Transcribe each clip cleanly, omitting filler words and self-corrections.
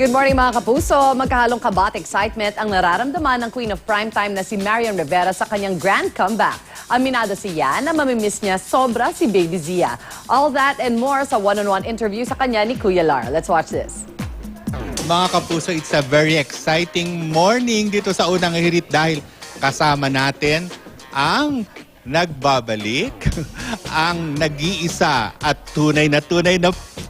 Good morning mga kapuso. Magkahalong kaba at excitement ang nararamdaman ng Queen of Primetime na si Marian Rivera sa kanyang grand comeback. Aminado siya na mamimiss niya sobra si Baby Zia. All that and more sa one-on-one interview sa kanya ni Kuya Lar. Let's watch this. Mga kapuso, it's a very exciting morning dito sa Unang Hirit dahil kasama natin ang nagbabalik, ang nag-iisa at tunay na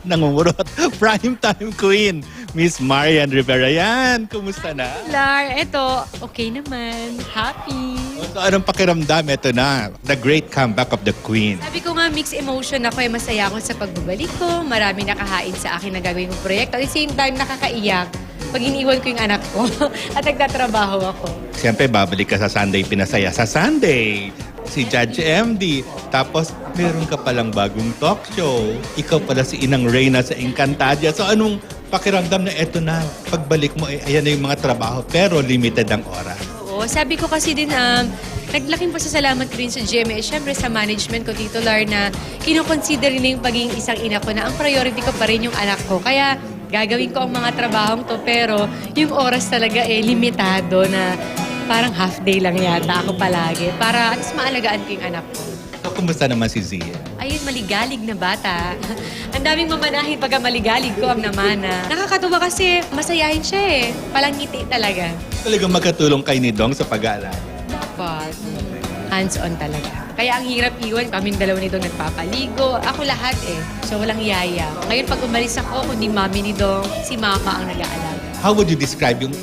nangungurot, primetime queen, Miss Marian Rivera. Yan, kumusta na? Lar, eto, okay naman. Happy. So, anong pakiramdam? Ito na, the great comeback of the queen. Sabi ko nga, mixed emotion ako. Masaya ako sa pagbabalik ko. Marami nakahain sa akin na gagawin kong proyekto. At the same time, nakakaiyak pag iniwan ko yung anak ko at nagtatrabaho ako. Siyempre, babalik ka sa Sunday Pinasaya. Sa Sunday, si Judge MD. Tapos, meron ka palang bagong talk show. Ikaw pala si Inang Reyna sa Encantadia. So, anong pakiramdam na eto na, pagbalik mo, ayan na yung mga trabaho, pero limited ang oras? Oo, sabi ko kasi din, naglaking pasasalamat ko rin sa GMA. Siyempre sa management ko, Tito Lar, na kinukonsider na yung pagiging isang ina ko na ang priority ko pa rin yung anak ko. Kaya gagawin ko ang mga trabahong to, pero yung oras talaga limitado na parang half day lang yata ako palagi para at least maalagaan ko yung anak ko. So, kumusta naman si Zia? Ayun, maligalig na bata. Ang daming mamanahin pagka maligalig ko ang namana. Nakakatuwa kasi masayahin siya Palangiti talaga. Talagang magkatulong kay ni Dong sa pag-aalala. Dapat. Hands-on talaga. Kaya ang hirap iwan, kaming dalawa ni Dong nagpapaligo. Ako lahat So walang yaya. Ngayon pag umalis ako, kundi mami ni Dong, si mama ang nag-aalaga. How would you describe yung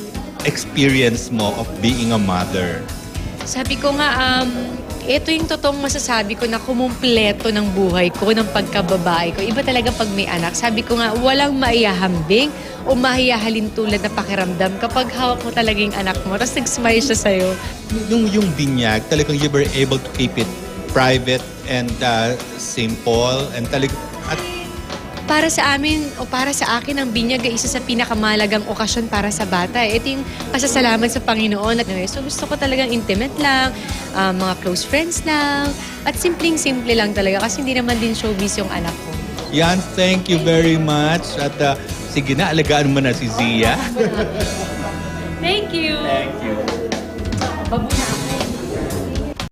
experience mo of being a mother? Sabi ko nga, ito yung totoong masasabi ko na kumumpleto ng buhay ko, ng pagkababae ko. Iba talaga pag may anak. Sabi ko nga, walang maiyahambing o mahiyahalin tulad na pakiramdam kapag hawak mo talaga yung anak mo. Tapos nag-smile siya sa'yo. Yung binyag, talagang you were able to keep it private and simple and at Para sa amin o para sa akin, ang binyag ay isa sa pinakamalagang okasyon para sa bata. Ito yung pasasalamat sa Panginoon. So gusto ko talagang intimate lang, mga close friends lang, at simpleng-simple lang talaga kasi hindi naman din showbiz yung anak ko. Yan, thank you very much. At sige na, alagaan mo na si Zia. Thank you! Thank you. Babu na.